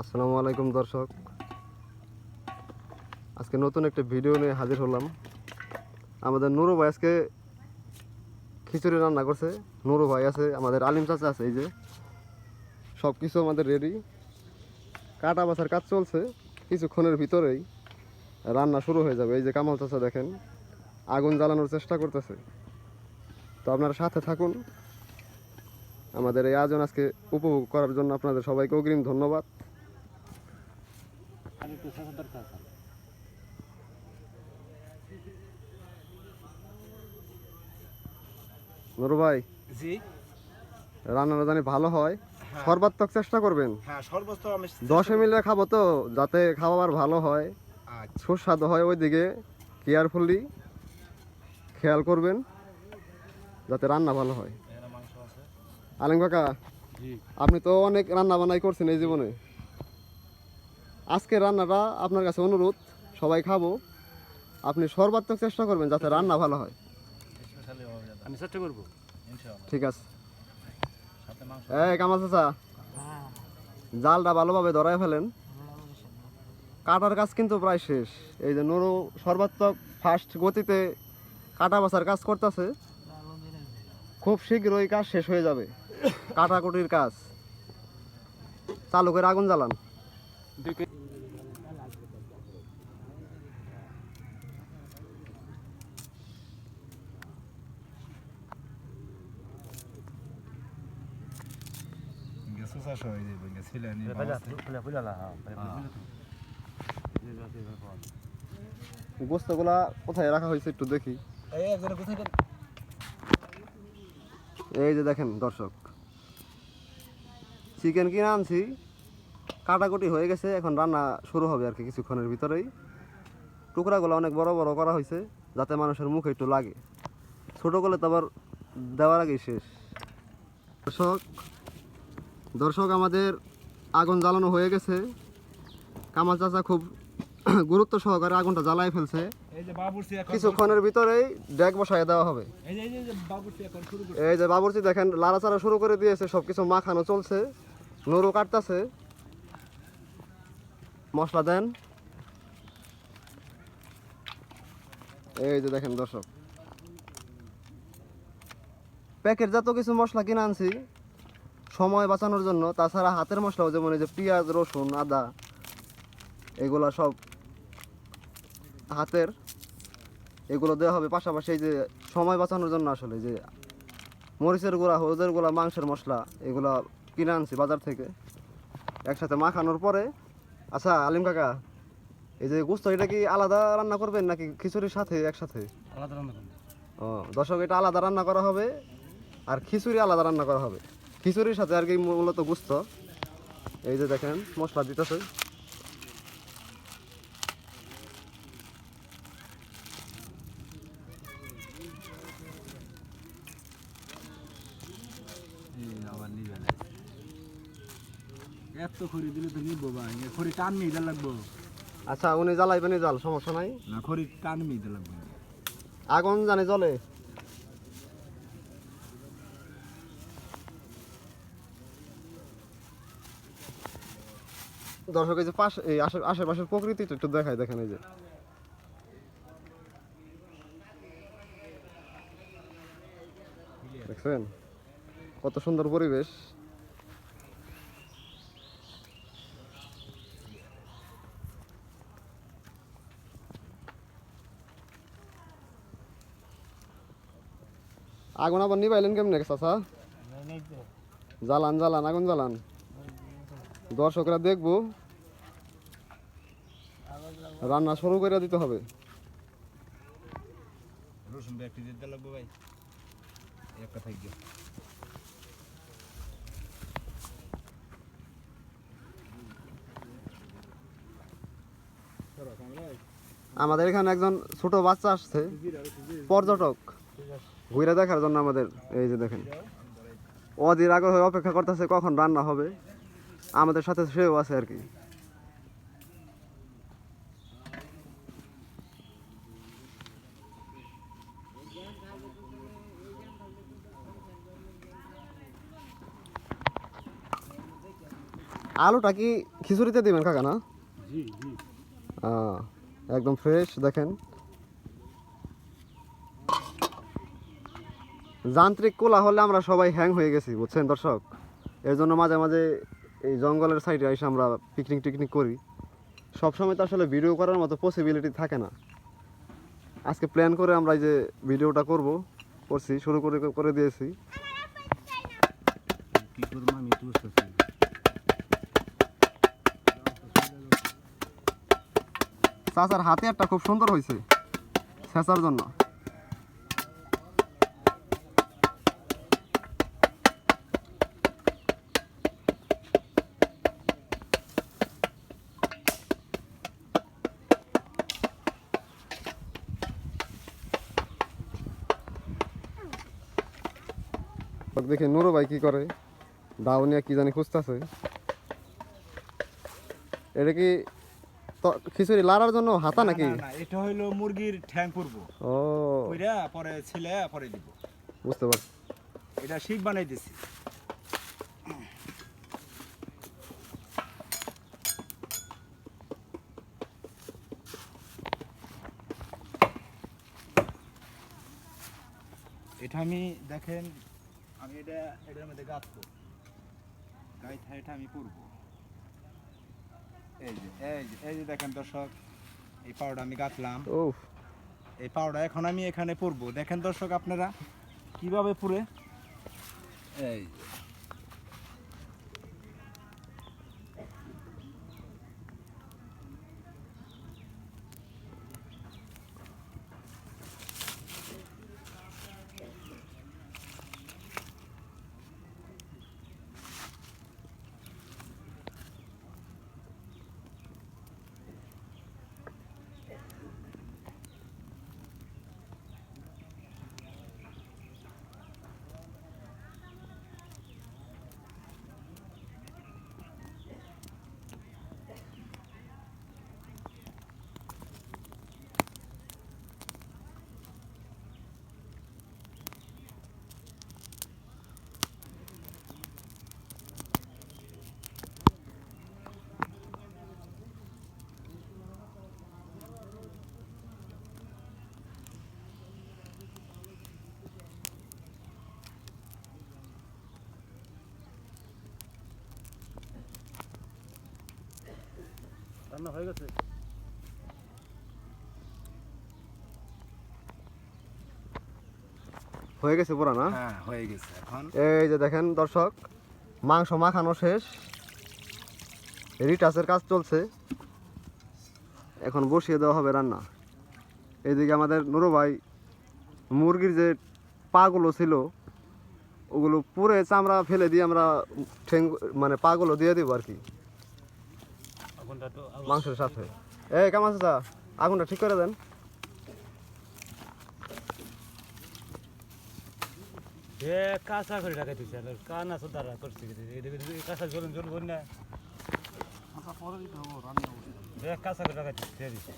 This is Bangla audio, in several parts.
আসসালামু আলাইকুম দর্শক, আজকে নতুন একটা ভিডিও নিয়ে হাজির হলাম। আমাদের নুরু ভাই আজকে খিচুড়ি রান্না করছে। নুরু ভাই আছে, আমাদের আলিম চাচা আছে। এই যে সব কিছু আমাদের রেডি, কাটা বাছার কাজ চলছে। কিছুক্ষণের ভিতরেই রান্না শুরু হয়ে যাবে। এই যে কামাল চাচা দেখেন আগুন জ্বালানোর চেষ্টা করতেছে। তো আপনারা সাথে থাকুন। আমাদের এই আয়োজন আজকে উপভোগ করার জন্য আপনাদের সবাইকে অগ্রিম ধন্যবাদ। নুরু ভাই, জি, রান্নাটা জানি ভালো হয়, সর্বাত্মক চেষ্টা করবেন। হ্যাঁ সর্বোচ্চ আমি 10 মিলে খাবো তো, যাতে খাবার ভালো হয়, আচ্ছা সুস্বাদু হয়, ওইদিকে কেয়ারফুলি খেয়াল করবেন যাতে রান্না ভালো হয়। এখানে মাংস আছে। আলিম কাকা, জি, আপনি তো অনেক রান্না বান্নাই করছেন এই জীবনে। আজকে রান্নাটা আপনার কাছে অনুরোধ, সবাই খাবো, আপনি সর্বাত্মক চেষ্টা করবেন যাতে রান্না ভালো হয়। স্পেশালি আমি চেষ্টা করব ইনশাআল্লাহ। ঠিক আছে। সাথে মাংস। এই কামাল চাচা, জালটা ভালোভাবে ধরায় ফেলেন। কাটার কাজ কিন্তু প্রায় শেষ। এই যে নুরু সর্বাত্মক ফাস্ট গতিতে কাটা বাছার কাজ করতেছে। খুব শীঘ্রই কাজ শেষ হয়ে যাবে। কাটাকুটির কাজ চালু করে আগুন জ্বালান। গেছো চাষ হয়ে যাবে গেছিল নি গোস্তগুলা কোথায় রাখা হয়েছে একটু দেখি। এই একজনে কোথায় দেন? এই যে দেখেন দর্শক, চিকেন কিনে আনছি, কাটাকুটি হয়ে গেছে, এখন রান্না শুরু হবে আর কি কিছুক্ষণের ভিতরেই। টুকরাগুলো অনেক বড় বড় করা হয়েছে যাতে মানুষের মুখে একটু লাগে। ছোটো করলে তো আবার দেওয়ার আগেই শেষ। দর্শক দর্শক আমাদের আগুন জ্বালানো হয়ে গেছে। কামাল চাচা খুব গুরুত্ব সহকারে আগুনটা জ্বালাই ফেলছে। এই যে বাবুর্চি এখন কিছুক্ষণের ভিতরেই ডেক বসায় দেওয়া হবে। এই যে বাবুর্চি এখন শুরু করছে। এই যে বাবুর্চি দেখেন লাড়াচাড়া শুরু করে দিয়েছে, সব কিছু মাখানো চলছে, নুরু কাটতেছে। মশলা দেন। এই যে দেখেন দর্শক, প্যাকেট জাত কিছু মশলা কিনে আনছি সময় বাঁচানোর জন্য। তাছাড়া হাতের মশলাও যেমন এই যে পেঁয়াজ, রসুন, আদা, এগুলা সব হাতের, এগুলো দেওয়া হবে পাশাপাশি। এই যে সময় বাঁচানোর জন্য আসলে যে মরিচের গুঁড়া, হলুদের গুঁড়া, মাংসের মশলা, এগুলা কিনে আনছি বাজার থেকে। একসাথে মাখানোর পরে, আচ্ছা আলিম কাকা, এই যে গোস্ত এটা কি আলাদা রান্না করবেন নাকি খিচুড়ির সাথে একসাথে? আলাদা রান্না করুন। ও দর্শক, এটা আলাদা রান্না করা হবে আর খিচুড়ি আলাদা রান্না করা হবে। খিচুড়ির সাথে আর কি মূলত গোস্ত। এই যে দেখেন মশলা দিতেছে। আবার নিবে না। এত খড়ি দিলে তো নিবো ভাই, খড়ি টানমি দিতে লাগবো। আচ্ছা উনি জ্বালাইবেন, জাল সমস্যা নাই, না খড়ি টানমি দিতে লাগবো। আগুন জানে জ্বলে। দর্শক এই যে পাশে এই আশেপাশের প্রকৃতি একটু দেখায়, দেখেন এই যে দেখছেন কত সুন্দর পরিবেশ। আগুন আবার নিবাইলেন কেমনে চাচা? জ্বালান জ্বালান, আগুন জ্বালান, দর্শকরা দেখবো। রান্না শুরু করে দিতে হবে। রসুন ব্যাগটি দিতে লাগবো ভাই, একটা থাকবে। আমাদের এখানে একজন ছোট বাচ্চা আসছে, পর্যটক, ঘুরে দেখার জন্য আমাদের। এই যে দেখেন অধীর আগ্রহে অপেক্ষা করতেছে কখন রান্না হবে। আমাদের সাথে সেও আছে আর কি। আলুটা কি খিচুড়িতে দিবেন কাকা না? জি জি। একদম ফ্রেশ দেখেন। যান্ত্রিক কোলাহলে আমরা সবাই হ্যাং হয়ে গেছি বুঝছেন দর্শক। এর জন্য মাঝে মাঝে এই জঙ্গলের সাইডে এসে আমরা পিকনিক টিকনিক করি। সবসময় তো আসলে ভিডিও করার মতো পসিবিলিটি থাকে না। আজকে প্ল্যান করে আমরা এই যে ভিডিওটা করছি, শুরু করে দিয়েছি। কি করবো আমি তো বুঝতেছি। চাচার হাতে একটা খুব সুন্দর হয়েছে ছেঁচার জন্য। দেখি নুরু ভাই কি করে, দাউনিয়া কি জানি খুঁজতেছে। এটা কি খিচুড়ি লাড়ার জন্য হাতা নাকি? না, এটা হইলো মুরগির ঠ্যাং পূর্ব ও কইরা পরে ছিলে পরে দিব। বুঝতে পারছি। এটা শিক বানাই দিছি। এটা আমি দেখেন, আমি এটার মধ্যে গাঁথবো, গাইথা এটা আমি পুরবো। এই যে দেখেন দর্শক, এই পাউডার আমি গাঁথলাম। ও এই পাউডার এখন আমি এখানে পুরবো। দেখেন দর্শক আপনারা কিভাবে পুরে। এই যে। রান্না হয়ে গেছে। হয়ে গেছে পুরা না? হ্যাঁ হয়ে গেছে। এখন এই যে দেখেন দর্শক, মাংস মাখানো শেষ, রিটাচের কাজ চলছে, এখন বসিয়ে দেওয়া হবে রান্না। এইদিকে আমাদের নুরু ভাই মুরগির যে পাগুলো ছিল ওগুলো পুরে চামড়া ফেলে দিয়ে আমরা মানে পাগুলো দিয়ে দিব আর কি আগুনটা তো মাংসের সাথে। এই কেমন আছে চা, আগুনটা ঠিক করে দেন। এ কাঁচা করে রাখা দিছে আর কানা সুদারা করছে এই কাঁচা জ্বলন জ্বলব না। আচ্ছা পরে দিতে হবে রান্না হবে। এ কাঁচা করে রাখা দিছে।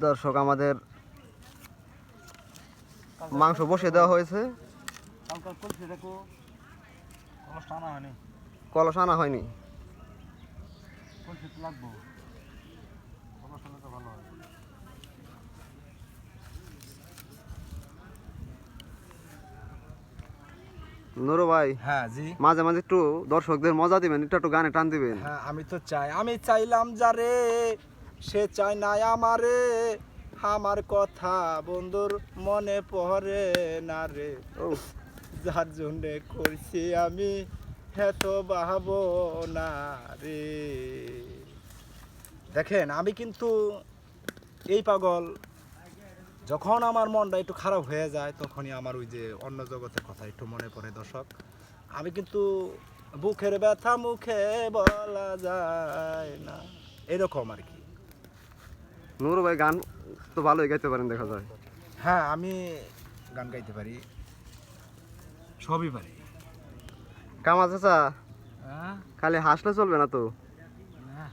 দর্শক আমাদের মাংস বসিয়ে দেওয়া হয়েছে, কালকাল করছে দেখো কলস টানা হয়নি, কলস আনা হয়নি। করছে তো লাগবো, কলস হলে তো ভালো হয়। নুরু ভাই হ্যাঁ জি। মাঝে মাঝে একটু দর্শকদের মজা দিবেন, একটু গানে টান দিবেন। হ্যাঁ আমি তো চাই, আমি চাইলাম যারে সে চায় না আমারে, আমার কথা বন্ধুর মনে পড়ে না রে, ও যার জন্যে করছি আমি এত ভাবো না রে। দেখেন আমি কিন্তু এই পাগল, যখন আমার মনটা একটু খারাপ হয়ে যায় তখনই আমার ওই যে অন্য জগতের কথা একটু মনে পড়ে দর্শক। আমি কিন্তু বুকের ব্যথা মুখে বলা যায় না, এরকম আর কি। নুরু ভাই গান তো ভালোই গাইতে পারেন দেখা যায়। হ্যাঁ আমি গান গাইতে পারি, সবই পারি। কামা চাচা হ্যাঁ খালি হাসলে চলবে না তো। না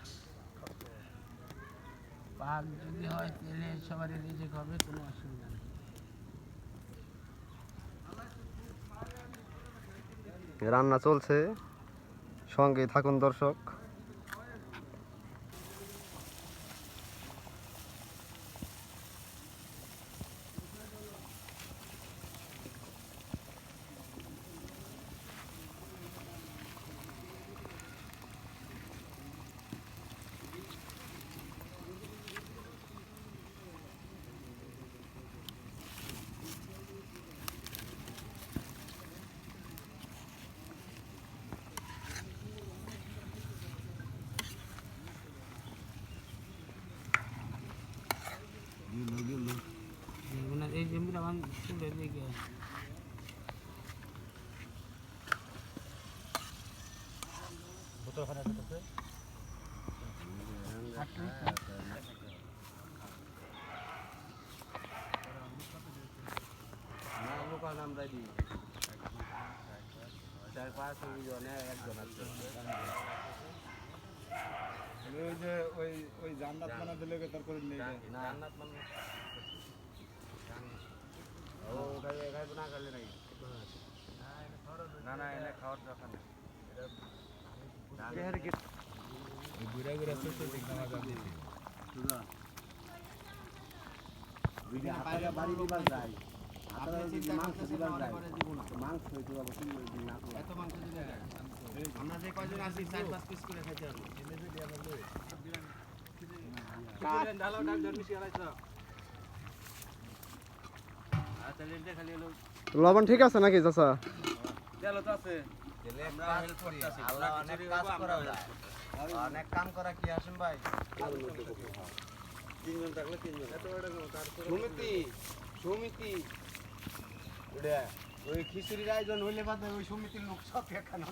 পাক যদি হয় তাহলে সবারই রিজিক হবে, কোনো অসুবিধা নেই। রান্না চলছে, সঙ্গে থাকুন দর্শক। এই জমিটা আমার তুলে দিকে বোতলখানা আছে ওই যে ওই জান্নাত মানা দিলে তারপরে নেই ঘুরে ঘুরে ছোট ঠিক নামা যাবে বাড়ি দিবার যায় মাংস দিবার যায় মাংস এত মাংস দিলে আমরা যে কয়জন আছি 4-5 পিস করে খাইতে হবে ডালো ডাক জন মিশিয়ে আলাইছো আচ্ছা লেনটা খালি হলো লবণ ঠিক আছে নাকি চাচা? তেল তো আছে আমরা হেল্প করতেছি আল্লাহ অনেক কাজ করা যায় অনেক কাম করা কি আসেন ভাই তিনজন থাকলে তিনজন এত বড় সমিতি ওটা ওই খিচুড়ির আয়োজন হইলে বাদে ওই সমিতির লোক সব এখানে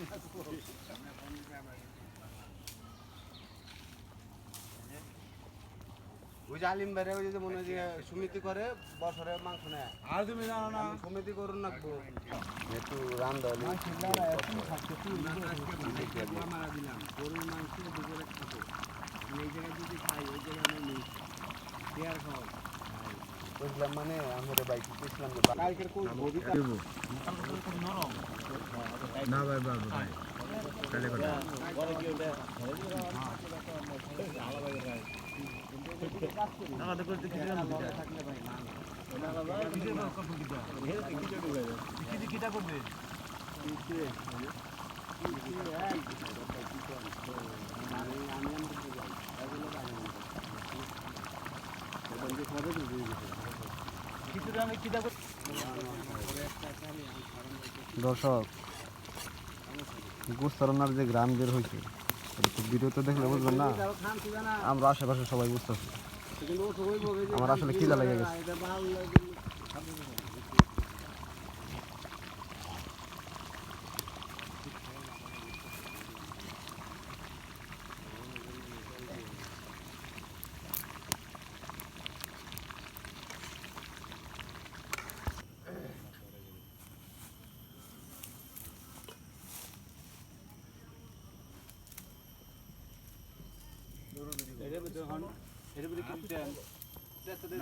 ওই যে আলিম ভাইরা ওই যে মনে হয় যে সমিতি করে বছরে মাংস নেয় আর তুমি জানো না সমিতি করুন না একটু রান্ধলি মারা দিলাম গরুর মাংস দুপুরে খাবো এই জায়গায় যদি খাই ওই জায়গায় আমি নিই শেয়ার খাও বুঝলাম মানে আমরা বাইক বুঝলাম যে কালকের কোন নরম না ভাই বাবা ভাই তাহলে কথা বড় কি ওটা আলাদা ভাই আমাদের করতে কি জানো থাকলে ভাই না না বাবা ভিডিও কল করতে দাও কি কিটা করবে দর্শক, গোস্ত রান্নার যে গ্রাম বের হয়েছে ভিডিওতে দেখলে বুঝবেন না, আমরা আশেপাশে সবাই বুঝতেছি আমার আসলে খিদা লেগে গেছে।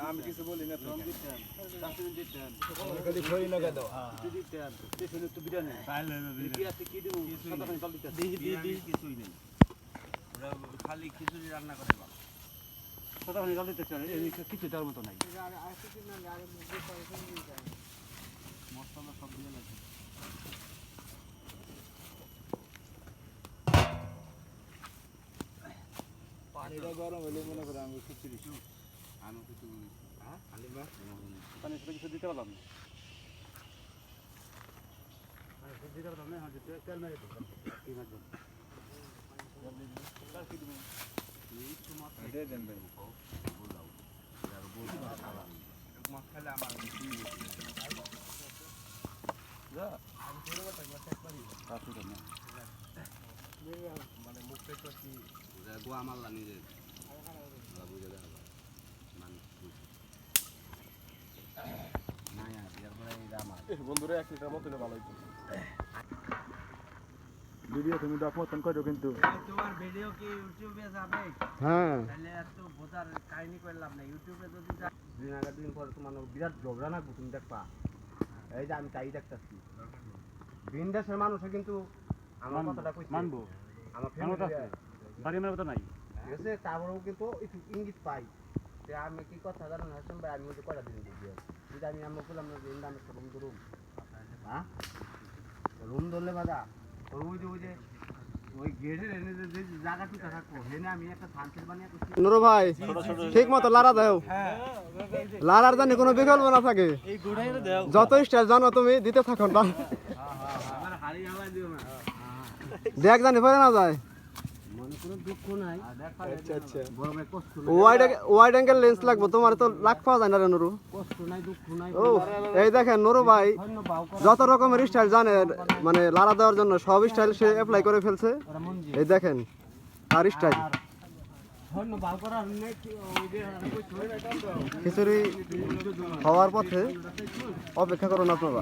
আমি কিছু বলি না ফোন দিতেন খালি খই না কেন দিতেন পেছনে তো বিরিয়ানি কি আছে কি দেব সাদাখানি চাল দিতেন কিছুই নেই ওরা খালি খিচুড়ি রান্না করে বা সাদাখানি চাল দিতে চাই এই কিছু তার মতো নাই মশলা সব দিয়ে লাগে পানিটা গরম হলে মনে করে আমি খিচুড়ি আমি কিছু হ্যাঁ আলিমা পানি কিছু দিতে পারলাম না দিতে পারলাম না হ্যাঁ তেল মেরে দিই কি মাছ এটা দেন ভাই বললাম আর বলছি মাছ খেলে আমার যা আমি ছোট কথা গ্লাস একবারই কাটু না মানে মুখে তো কি গোয়া মারলা নিজে বুঝে দেখা বন্ধুরা 1 লিটার মতো ভালো হইতো ভিডিও তুমি ডাক মতন করো কিন্তু তোমার ভিডিও কি ইউটিউবে যাবে? হ্যাঁ, তাহলে এত বোঝার কাহিনী করলাম না, ইউটিউবে যদি দিন আগে দিন পরে তোমার বিরাট ঝগড়া না তুমি দেখবা এই যে আমি তাই দেখতেছি বিন্দাসের মানুষে কিন্তু আমার কথাটা কইছে মানবো আমার মানবো তো আছে বাড়ি মেরে কথা নাই ঠিক আছে তারপরেও কিন্তু একটু ইঙ্গিত পাই যে আমি কি কথা জানো না শুনবে আমি ওই কয়টা দিন দিয়ে যদি আমি আমরা বললাম না যে ইন্দাম রুম ধরুম হ্যাঁ রুম ধরলে বাদা ওই যে ওই গেটের এনে যে জায়গাটুকু থাকবো হেনে আমি একটা সানসেট বানিয়ে করছি নুরু ভাই ঠিক মতো লারা দাও লারার জানি কোনো বিকল্প না থাকে যত স্টাইল জানো তুমি দিতে থাকো না আমার হাড়ি হাওয়াই দিও না দেখ জানি পরে না যায় মনে কোনো দুঃখ নাই আচ্ছা আচ্ছা বড় ভাই কষ্ট ওয়াইড অ্যাঙ্গেল লেন্স লাগবে তোমার তো লাখ পাওয়া যায় না রে নুরু কষ্ট নাই দুঃখ নাই ও এই দেখেন নুরু ভাই ধন্য বাউ যত রকমের স্টাইল জানে মানে লারা দেওয়ার জন্য সব স্টাইল সে অ্যাপ্লাই করে ফেলছে করা মন দিয়ে এই দেখেন আর স্টাইল আর ধন্য বাউ করা নেই ওই যে খিচুড়ি হওয়ার পথে অপেক্ষা করুন আপনারা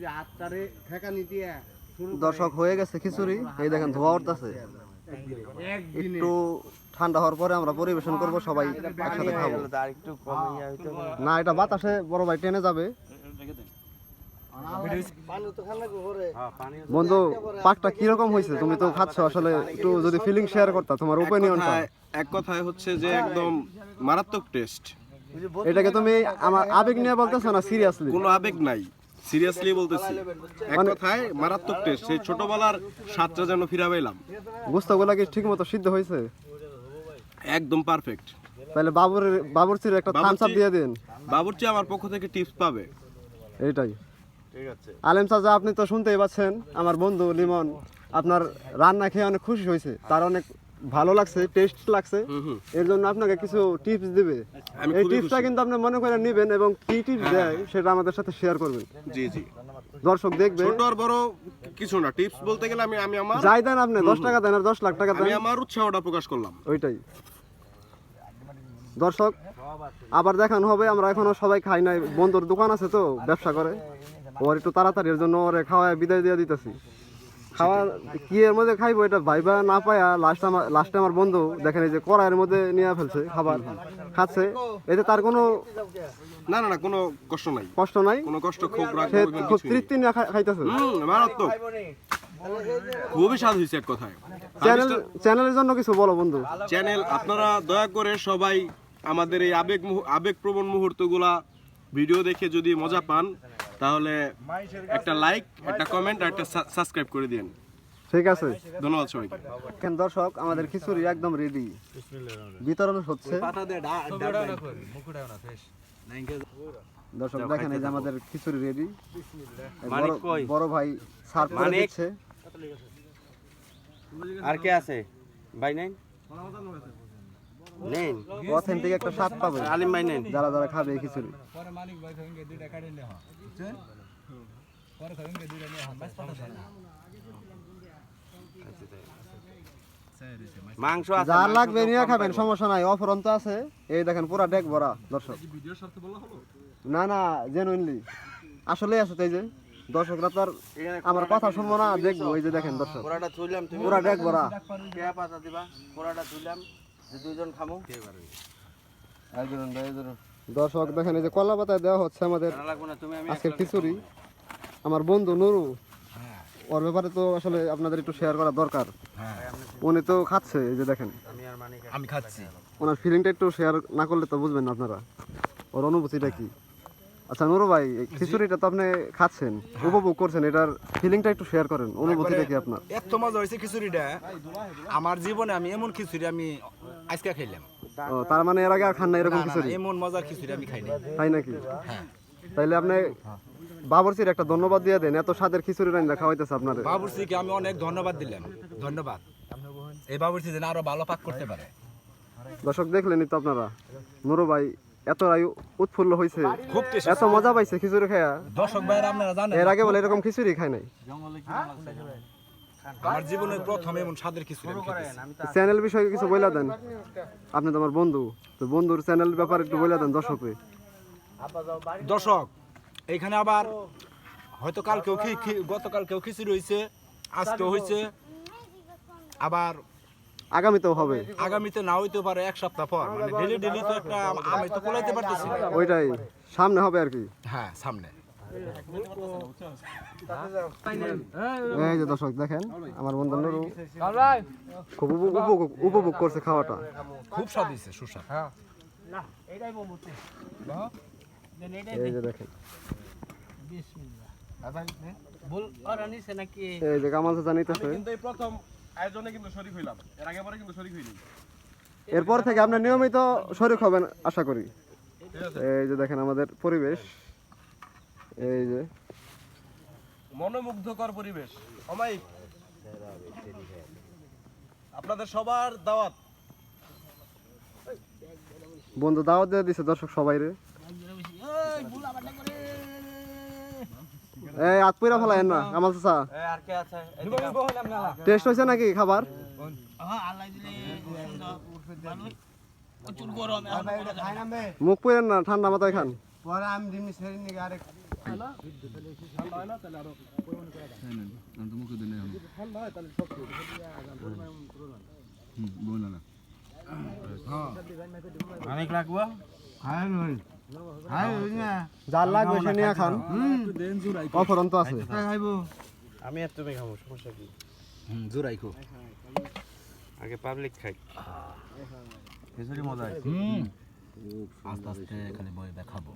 যে আত্মারে ঠেকানি দিয়া শুরু দর্শক হয়ে গেছে খিচুড়ি এই দেখেন ধোয়া উঠতেছে একদিনে একটু ঠান্ডা হওয়ার পরে আমরা পরিবেশন করব সবাই একসাথে খাবো না এটা বাতাসে বড় ভাই টেনে যাবে বন্ধু পাকটা কিরকম হয়েছে তুমি তো খাচ্ছ আসলে একটু যদি ফিলিং শেয়ার করতা তোমার ওপিনিয়নটা এক কথায় হচ্ছে যে একদম মারাত্মক টেস্ট। এটাকে তুমি আমার আবেগ নিয়ে বলতেছো না সিরিয়াসলি কোনো আবেগ নাই, সিরিয়াসলি বলতেছি। এক কথায় মারাত্মক টেস্ট। সেই ছোটবেলার স্বাদটা যেন ফিরা পেলাম। গোস্তগুলা কি ঠিক মতো সিদ্ধ হয়েছে একদম পারফেক্ট। তাহলে বাবুর্চির একটা থামস আপ দিয়ে দিন বাবুর্চি আমার পক্ষ থেকে টিপস পাবে। এইটাই আলেম চাচা আপনি তো শুনতেই পাচ্ছেন আমার বন্ধু লিমন আপনার রান্না খেয়ে অনেক খুশি হয়েছে তার অনেক ভালো লাগছে টেস্ট লাগছে এর জন্য আপনাকে কিছু টিপস দিবে আমি এই খুবই টিপসটা খুশি। কিন্তু আপনি মনে করে নেবেন এবং কি টিপস দেয় সেটা আমাদের সাথে শেয়ার করবেন জি জি, দর্শক দেখবে ছোট আর বড় কিছু না, টিপস বলতে গেলে আমি আমার যাই দেন আপনি 10 টাকা দেন আর 10 লাখ টাকা দেন আমি আমার উৎসাহটা প্রকাশ করলাম। ওইটাই দর্শক আবার দেখানো হবে আমরা এখনো সবাই খাই নাই বন্ধুর দোকান আছে তো ব্যবসা করে ওর একটু তাড়াতাড়ি এর জন্য ওরে খাওয়ায় বিদায় দিয়ে দিতেছি খাওয়া কি এর মধ্যে খাইবো এটা ভাইবা না পায়া লাস্টে আমার বন্ধু দেখেন এই যে কড়াইয়ের মধ্যে নিয়ে ফেলছে খাবার খাচ্ছে এতে তার কোনো না না না, কোনো কষ্ট নাই, কষ্ট নাই কোনো কষ্ট খুব রাগ সে করবেন খুব কিছু নেই। তৃপ্তি নিয়ে খাইতেছে মারাত্মক, খুবই স্বাদ হয়েছে এক কথায়। চ্যানেলের জন্য কিছু বলো বন্ধু চ্যানেল আপনারা দয়া করে সবাই আমাদের এই আবেগপ্রবণ মুহূর্তগুলা ভিডিও দেখে যদি মজা পান তাহলে একটা লাইক, একটা কমেন্ট আর একটা সাবস্ক্রাইব করে দিন। ঠিক আছে ধন্যবাদ সবাইকে। এখন দর্শক আমাদের খিচুড়ি একদম রেডি বিতরণ হচ্ছে দর্শক দেখেন এই যে আমাদের খিচুড়ি রেডি বড় ভাই সার্ভ করে দিচ্ছে আর কে আছে ভাই নেন নেন অথেন্টিক একটা স্বাদ পাবে আলিম ভাই নেন যারা যারা খাবে এই খিচুড়ি মাংস আছে যার লাগবে নিয়ে খাবেন সমস্যা নাই অফরন্ত আছে এই দেখেন পুরা ডেক ভরা দর্শক না না জেনুইনলি আসলে আছে তো এই যে দর্শকরা তো আর আমার কথা শুনবো না দেখবো এই যে দেখেন দর্শক পোড়াটা তুইলাম তুমি পুরা ডেক ভরা কে পাতা দিবা পোড়াটা তুইলাম যে দুইজন খামু দর্শক দেখেন এই যে কলা পাতায় দেওয়া হচ্ছে আমাদের না লাগবে না তুমি আমি আজকের খিচুড়ি আমার বন্ধু নুরু ওর ব্যাপারে তো আসলে আপনাদের একটু শেয়ার করা দরকার উনি তো খাচ্ছে এই যে দেখেন আমি খাচ্ছি। ওনার ফিলিংটা একটু শেয়ার না করলে তো বুঝবেন না আপনারা ওর অনুভূতিটা কি আচ্ছা নুরু ভাই এই খিচুড়িটা তো আপনি খাচ্ছেন উপভোগ করছেন এটার ফিলিংটা একটু শেয়ার করেন অনুভূতিটা কি আপনার এত মজা হয়েছে খিচুড়িটা, আমার জীবনে আমি এমন খিচুড়ি আমি আজকে খাইলাম। ও তার মানে এর আগে আর খান না এরকম না, না, খিচুড়ি এমন মজার খিচুড়ি আমি খাইনি। তাই নাকি হ্যাঁ, তাইলে আপনি বাবরচির একটা ধন্যবাদ দিয়ে দেন এত স্বাদের খিচুড়ি রান্না খাওয়াইতেছে আপনাদের বাবুর্চিকে আমি অনেক ধন্যবাদ দিলাম। ধন্যবাদ। এই বাবুর্চি যেন আরো ভালো পাক করতে পারে। দর্শক দেখলেনই তো আপনারা নুরু ভাই এতটাই উৎফুল্ল হয়েছে খুব টেস্টি। এত মজা পাইছে খিচুড়ি খায়া দর্শক ভাইরা আপনারা জানেন এর আগে বলে এরকম খিচুড়ি খাই নাই আমার জীবনের প্রথম এমন স্বাদের খিচুড়ি আমি খেতেছি। চ্যানেল বিষয়ে কিছু বইলা দেন আপনি তো আমার বন্ধু তো বন্ধুর চ্যানেল ব্যাপারে একটু বইলা দেন দর্শককে দর্শক এইখানে আবার হয়তো কালকেও গতকালকেও খিচুড়ি হয়েছে, আজকেও হয়েছে, আবার আগামীতেও হবে আগামীতে না হইতে পারে এক সপ্তাহ পর। মানে ডেলি ডেলি তো একটা আমি তো কোলাইতে পারতেছি না। ওইটাই সামনে হবে আর কি হ্যাঁ, সামনে এই যে দর্শক দেখেন আমার বন্ধু নুরু খুব উপভোগ করছে খাওয়াটা। খুব স্বাদ হয়েছে, সুস্বাদ। এই যে দেখেন ভুল করা নিছে নাকি? এই যে কামাল চাচা আমি নিতেছে। কিন্তু এই প্রথম আয়োজনে কিন্তু শরীক হইলাম, এর আগে পরে কিন্তু শরীক হইনি। এরপর থেকে আপনার নিয়মিত শরীর হবেন আশা করি। এই যে দেখেন আমাদের পরিবেশ, এই যে মনোমুগ্ধকর পরিবেশ। অমাইক আপনাদের সবার দাওয়াত। বন্ধু দাওয়াত দিয়ে দিছে দর্শক সবাই রে। এই হাত পুরা ফেলায়েন না কামাল চাচা। আর কে আছে? টেস্ট হয়েছে নাকি খাবার? মুখ পুরেন না, ঠান্ডা মাথায় খান। পরে আমি দিমনি সেরে নিয়ে আরেক অনেক লাগবো। খাই নই খাই হই না যার লাগবে সে নিয়ে খান, অফরন্ত আছে। খাইবো আমি আর তুমি খাবো, সমস্যা কি? জোরাই খো, আগে পাবলিক খাই। খিচুড়ি মজা হয়। আস্তে আস্তে খালি বই দেখাবো।